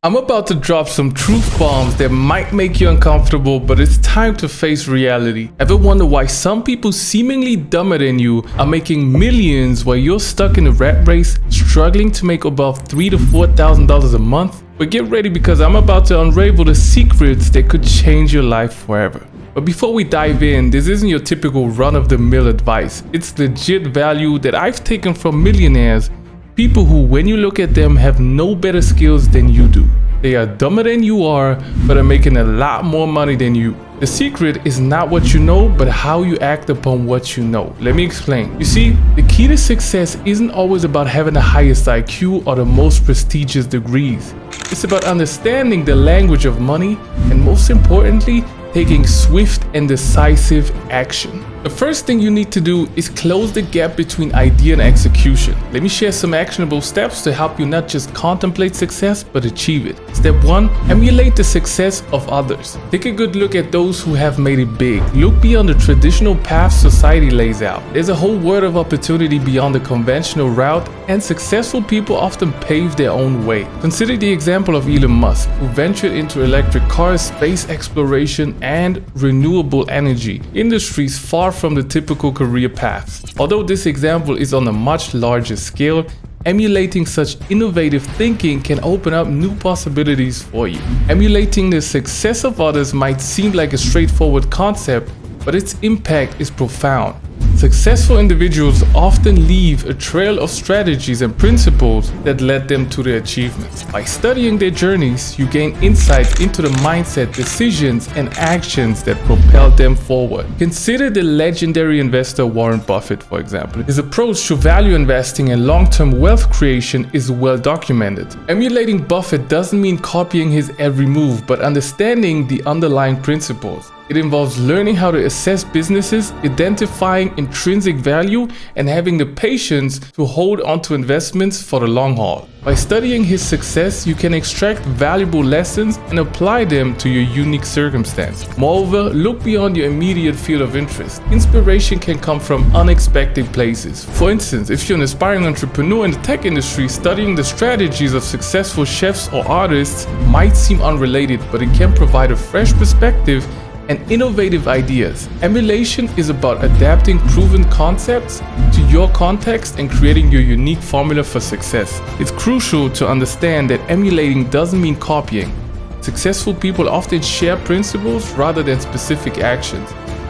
I'm about to drop some truth bombs that might make you uncomfortable, but it's time to face reality. Ever wonder why some people seemingly dumber than you are making millions while you're stuck in a rat race, struggling to make above $3,000 to $4,000 a month? But get ready, because I'm about to unravel the secrets that could change your life forever. But before we dive in, this isn't your typical run-of-the-mill advice. It's legit value that I've taken from millionaires, people who, when you look at them, have no better skills than you do. They are dumber than you are, but are making a lot more money than you. The secret is not what you know, but how you act upon what you know. Let me explain. You see, the key to success isn't always about having the highest IQ or the most prestigious degrees. It's about understanding the language of money, and most importantly, taking swift and decisive action. The first thing you need to do is close the gap between idea and execution. Let me share some actionable steps to help you not just contemplate success, but achieve it. Step 1, emulate the success of others. Take a good look at those who have made it big. Look beyond the traditional path society lays out. There's a whole world of opportunity beyond the conventional route, and successful people often pave their own way. Consider the example of Elon Musk, who ventured into electric cars, space exploration, and renewable energy, industries far from the typical career paths. Although this example is on a much larger scale, emulating such innovative thinking can open up new possibilities for you. Emulating the success of others might seem like a straightforward concept, but its impact is profound. Successful individuals often leave a trail of strategies and principles that led them to their achievements. By studying their journeys, you gain insight into the mindset, decisions, and actions that propelled them forward. Consider the legendary investor Warren Buffett, for example. His approach to value investing and long-term wealth creation is well documented. Emulating Buffett doesn't mean copying his every move, but understanding the underlying principles. It involves learning how to assess businesses, identifying intrinsic value, and having the patience to hold onto investments for the long haul. By studying his success, you can extract valuable lessons and apply them to your unique circumstance. Moreover, look beyond your immediate field of interest. Inspiration can come from unexpected places. For instance, if you're an aspiring entrepreneur in the tech industry, studying the strategies of successful chefs or artists might seem unrelated, but it can provide a fresh perspective and innovative ideas. Emulation is about adapting proven concepts to your context and creating your unique formula for success. It's crucial to understand that emulating doesn't mean copying. Successful people often share principles rather than specific actions.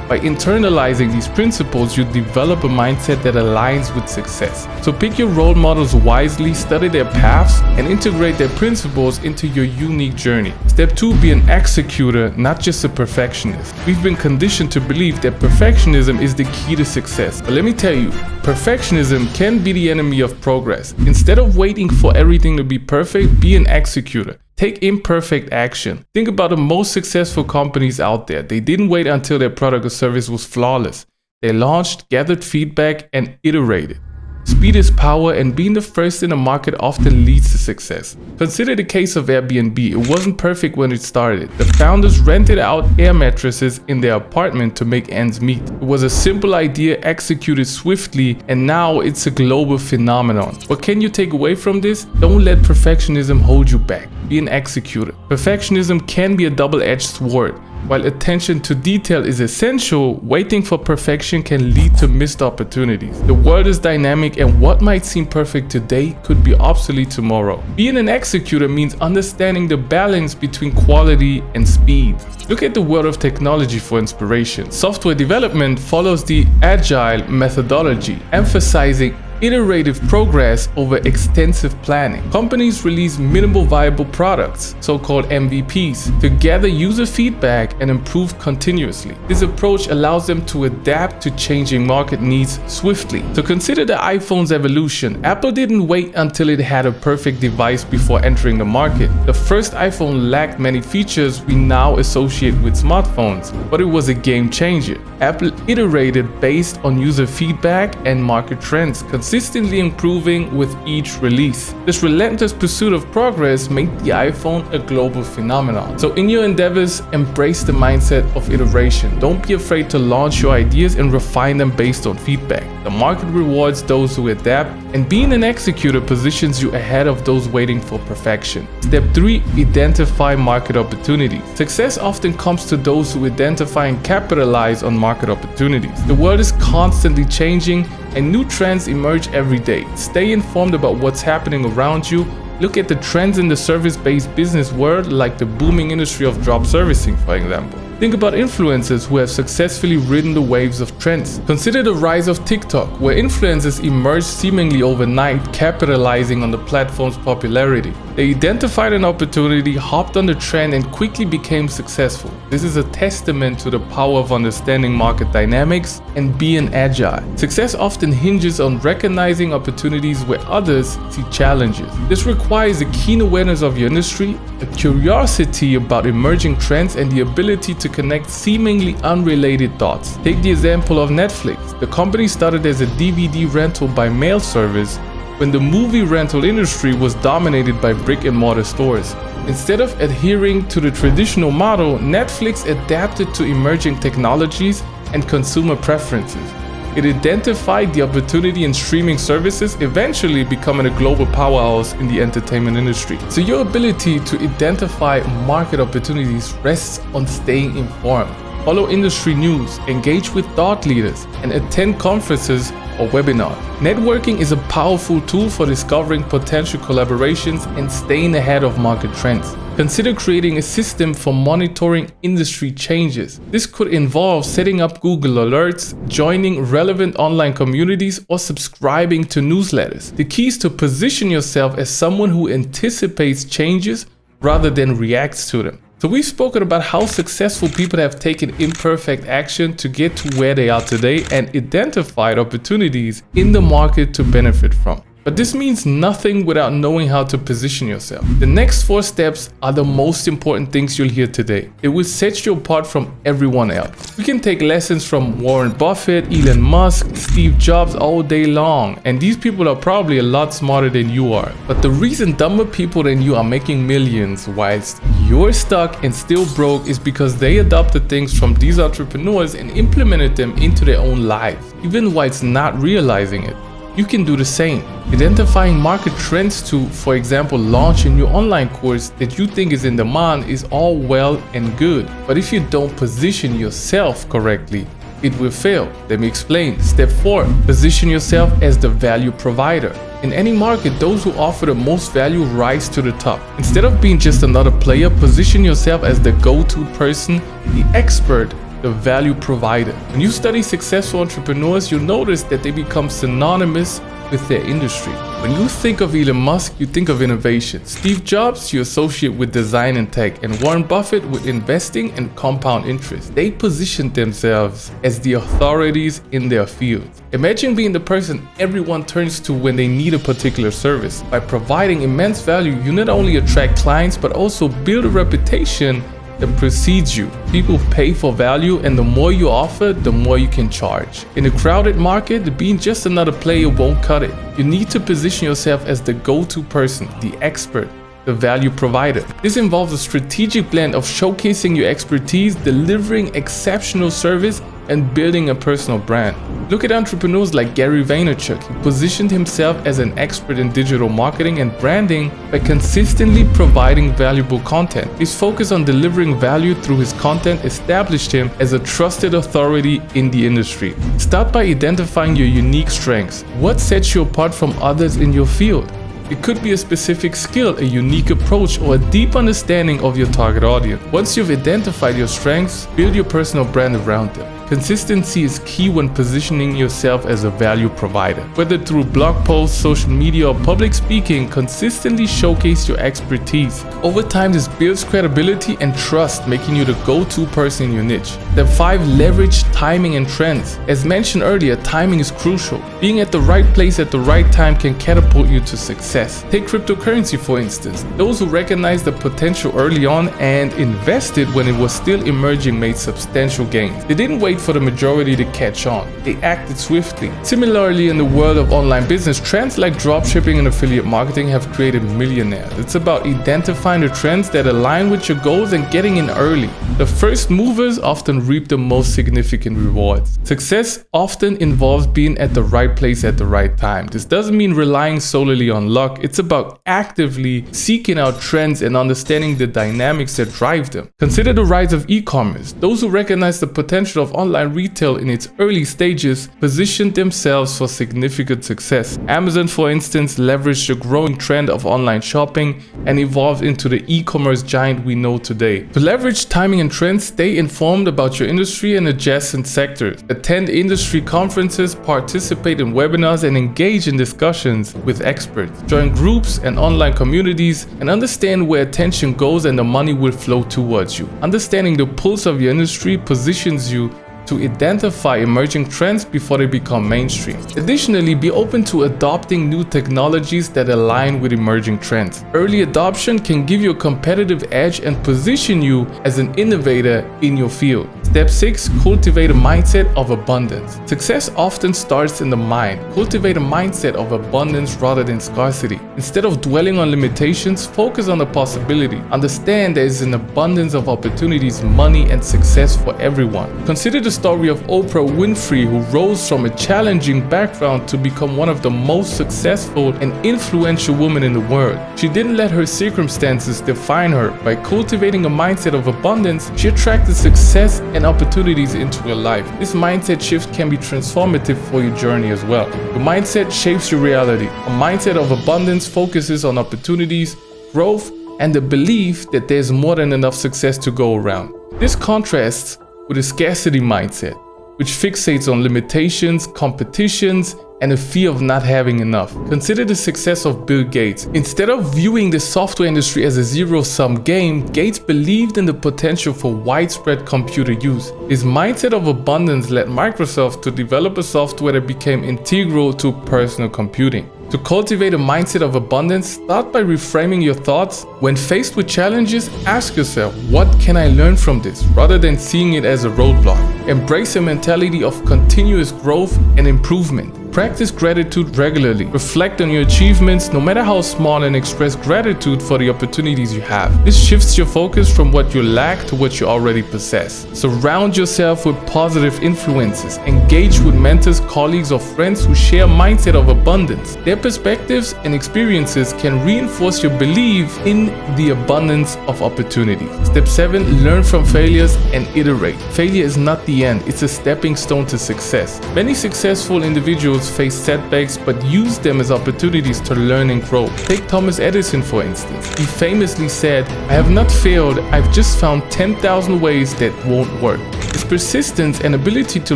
By internalizing these principles, you develop a mindset that aligns with success. So pick your role models wisely, study their paths, and integrate their principles into your unique journey. Step 2, be an executor, not just a perfectionist. We've been conditioned to believe that perfectionism is the key to success. But let me tell you, perfectionism can be the enemy of progress. Instead of waiting for everything to be perfect, be an executor. Take imperfect action. Think about the most successful companies out there. They didn't wait until their product or service was flawless. They launched, gathered feedback, and iterated. Speed is power, and being the first in the market often leads to success. Consider the case of Airbnb. It wasn't perfect when it started. The founders rented out air mattresses in their apartment to make ends meet. It was a simple idea executed swiftly, and now it's a global phenomenon. What can you take away from this? Don't let perfectionism hold you back. Be an executor. Perfectionism can be a double-edged sword. While attention to detail is essential, waiting for perfection can lead to missed opportunities. The world is dynamic, and what might seem perfect today could be obsolete tomorrow. Being an executor means understanding the balance between quality and speed. Look at the world of technology for inspiration. Software development follows the agile methodology, emphasizing iterative progress over extensive planning. Companies release minimal viable products, so-called MVPs, to gather user feedback and improve continuously. This approach allows them to adapt to changing market needs swiftly. So consider the iPhone's evolution. Apple didn't wait until it had a perfect device before entering the market. The first iPhone lacked many features we now associate with smartphones, but it was a game changer. Apple iterated based on user feedback and market trends, consistently improving with each release. This relentless pursuit of progress made the iPhone a global phenomenon. So in your endeavors, embrace the mindset of iteration. Don't be afraid to launch your ideas and refine them based on feedback. The market rewards those who adapt, and being an executor positions you ahead of those waiting for perfection. Step 3. Identify market opportunities. Success often comes to those who identify and capitalize on market opportunities. The world is constantly changing and new trends emerge every day. Stay informed about what's happening around you. Look at the trends in the service-based business world, like the booming industry of drop servicing, for example. Think about influencers who have successfully ridden the waves of trends. Consider the rise of TikTok, where influencers emerged seemingly overnight, capitalizing on the platform's popularity. They identified an opportunity, hopped on the trend, and quickly became successful. This is a testament to the power of understanding market dynamics and being agile. Success often hinges on recognizing opportunities where others see challenges. This requires a keen awareness of your industry, a curiosity about emerging trends, and the ability to connect seemingly unrelated thoughts. Take the example of Netflix. The company started as a DVD rental by mail service when the movie rental industry was dominated by brick-and-mortar stores. Instead of adhering to the traditional model, Netflix adapted to emerging technologies and consumer preferences. It identified the opportunity in streaming services, eventually becoming a global powerhouse in the entertainment industry. So your ability to identify market opportunities rests on staying informed. Follow industry news, engage with thought leaders, and attend conferences or webinars. Networking is a powerful tool for discovering potential collaborations and staying ahead of market trends. Consider creating a system for monitoring industry changes. This could involve setting up Google Alerts, joining relevant online communities, or subscribing to newsletters. The key is to position yourself as someone who anticipates changes rather than reacts to them. So we've spoken about how successful people have taken imperfect action to get to where they are today and identified opportunities in the market to benefit from. But this means nothing without knowing how to position yourself. The next 4 steps are the most important things you'll hear today. It will set you apart from everyone else. We can take lessons from Warren Buffett, Elon Musk, Steve Jobs all day long, and these people are probably a lot smarter than you are. But the reason dumber people than you are making millions whilst you're stuck and still broke is because they adopted things from these entrepreneurs and implemented them into their own lives, even whilst not realizing it. You can do the same. Identifying market trends to, for example, launch a new online course that you think is in demand is all well and good. But if you don't position yourself correctly, it will fail. Let me explain. Step 4. Position yourself as the value provider. In any market, those who offer the most value rise to the top. Instead of being just another player, position yourself as the go-to person, the expert, the value provider. When you study successful entrepreneurs, you'll notice that they become synonymous with their industry. When you think of Elon Musk, you think of innovation. Steve Jobs, you associate with design and tech, and Warren Buffett with investing and compound interest. They position themselves as the authorities in their field. Imagine being the person everyone turns to when they need a particular service. By providing immense value, you not only attract clients, but also build a reputation that precedes you. People pay for value, and the more you offer, the more you can charge. In a crowded market, being just another player won't cut it. You need to position yourself as the go-to person, the expert, the value provider. This involves a strategic blend of showcasing your expertise, delivering exceptional service, and building a personal brand. Look at entrepreneurs like Gary Vaynerchuk. He positioned himself as an expert in digital marketing and branding by consistently providing valuable content. His focus on delivering value through his content established him as a trusted authority in the industry. Start by identifying your unique strengths. What sets you apart from others in your field? It could be a specific skill, a unique approach, or a deep understanding of your target audience. Once you've identified your strengths, build your personal brand around them. Consistency is key when positioning yourself as a value provider. Whether through blog posts, social media, or public speaking, consistently showcase your expertise. Over time, this builds credibility and trust, making you the go-to person in your niche. Step 5. Leverage timing and trends. As mentioned earlier, timing is crucial. Being at the right place at the right time can catapult you to success. Take cryptocurrency for instance. Those who recognized the potential early on and invested when it was still emerging made substantial gains. They didn't wait wait for the majority to catch on. They acted swiftly. Similarly, in the world of online business, trends like dropshipping and affiliate marketing have created millionaires. It's about identifying the trends that align with your goals and getting in early. The first movers often reap the most significant rewards. Success often involves being at the right place at the right time. This doesn't mean relying solely on luck. It's about actively seeking out trends and understanding the dynamics that drive them. Consider the rise of e-commerce. Those who recognize the potential of online retail in its early stages positioned themselves for significant success. Amazon, for instance, leveraged the growing trend of online shopping and evolved into the e-commerce giant we know today. To leverage timing and trends, stay informed about your industry and adjacent sectors. Attend industry conferences, participate in webinars, and engage in discussions with experts. Join groups and online communities and understand where attention goes and the money will flow towards you. Understanding the pulse of your industry positions you to identify emerging trends before they become mainstream. Additionally, be open to adopting new technologies that align with emerging trends. Early adoption can give you a competitive edge and position you as an innovator in your field. Step 6. Cultivate a mindset of abundance. Success often starts in the mind. Cultivate a mindset of abundance rather than scarcity. Instead of dwelling on limitations, focus on the possibility. Understand there is an abundance of opportunities, money, and success for everyone. Consider the story of Oprah Winfrey, who rose from a challenging background to become one of the most successful and influential women in the world. She didn't let her circumstances define her. By cultivating a mindset of abundance, she attracted success and opportunities into her life. This mindset shift can be transformative for your journey as well. Your mindset shapes your reality. A mindset of abundance focuses on opportunities, growth, and the belief that there's more than enough success to go around. This contrasts with a scarcity mindset, which fixates on limitations, competitions, and a fear of not having enough. Consider the success of Bill Gates. Instead of viewing the software industry as a zero-sum game, Gates believed in the potential for widespread computer use. His mindset of abundance led Microsoft to develop a software that became integral to personal computing. To cultivate a mindset of abundance, start by reframing your thoughts. When faced with challenges, ask yourself, what can I learn from this, rather than seeing it as a roadblock. Embrace a mentality of continuous growth and improvement. Practice gratitude regularly. Reflect on your achievements, no matter how small, and express gratitude for the opportunities you have. This shifts your focus from what you lack to what you already possess. Surround yourself with positive influences. Engage with mentors, colleagues, or friends who share a mindset of abundance. Their perspectives and experiences can reinforce your belief in the abundance of opportunity. Step 7. Learn from failures and iterate. Failure is not the end, it's a stepping stone to success. Many successful individuals face setbacks but use them as opportunities to learn and grow. Take Thomas Edison, for instance. He famously said, "I have not failed, I've just found 10,000 ways that won't work." His persistence and ability to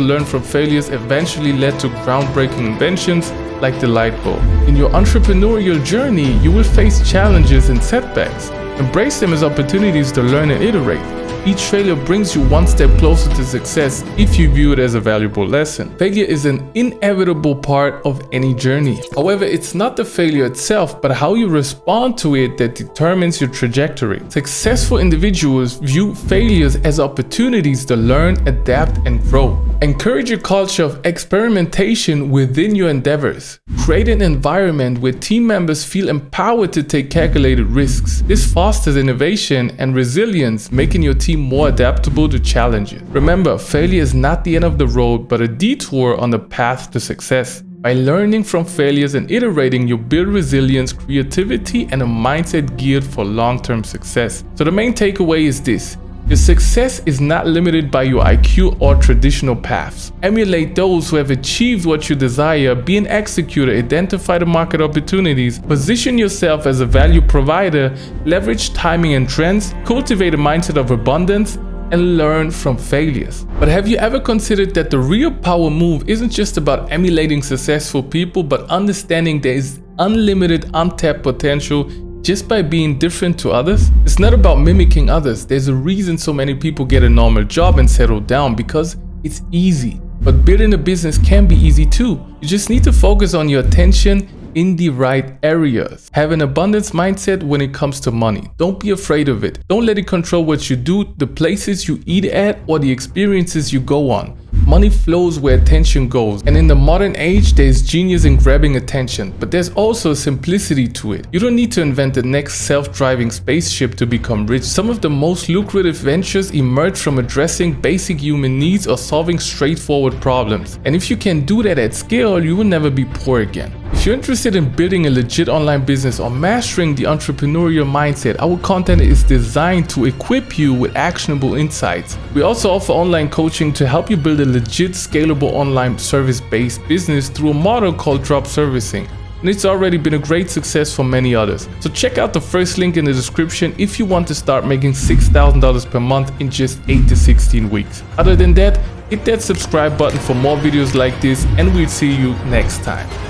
learn from failures eventually led to groundbreaking inventions like the light bulb. In your entrepreneurial journey, you will face challenges and setbacks. Embrace them as opportunities to learn and iterate. Each failure brings you one step closer to success if you view it as a valuable lesson. Failure is an inevitable part of any journey. However, it's not the failure itself, but how you respond to it that determines your trajectory. Successful individuals view failures as opportunities to learn, adapt, and grow. Encourage a culture of experimentation within your endeavors. Create an environment where team members feel empowered to take calculated risks. This fosters innovation and resilience, making your team more adaptable to challenges. Remember, failure is not the end of the road, but a detour on the path to success. By learning from failures and iterating, you build resilience, creativity, and a mindset geared for long-term success. So the main takeaway is this: your success is not limited by your IQ or traditional paths. Emulate those who have achieved what you desire, be an executor, identify the market opportunities, position yourself as a value provider, leverage timing and trends, cultivate a mindset of abundance, and learn from failures. But have you ever considered that the real power move isn't just about emulating successful people, but understanding there is unlimited untapped potential just by being different to others? It's not about mimicking others. There's a reason so many people get a normal job and settle down, because it's easy. But building a business can be easy too. You just need to focus on your attention in the right areas. Have an abundance mindset when it comes to money. Don't be afraid of it. Don't let it control what you do, the places you eat at, or the experiences you go on. Money flows where attention goes, and in the modern age, there's genius in grabbing attention, but there's also a simplicity to it. You don't need to invent the next self-driving spaceship to become rich. Some of the most lucrative ventures emerge from addressing basic human needs or solving straightforward problems. And if you can do that at scale, you will never be poor again. If you're interested in building a legit online business or mastering the entrepreneurial mindset, our content is designed to equip you with actionable insights. We also offer online coaching to help you build a legit, scalable online service-based business through a model called drop servicing. And it's already been a great success for many others. So check out the first link in the description if you want to start making $6,000 per month in just 8 to 16 weeks. Other than that, hit that subscribe button for more videos like this, and we'll see you next time.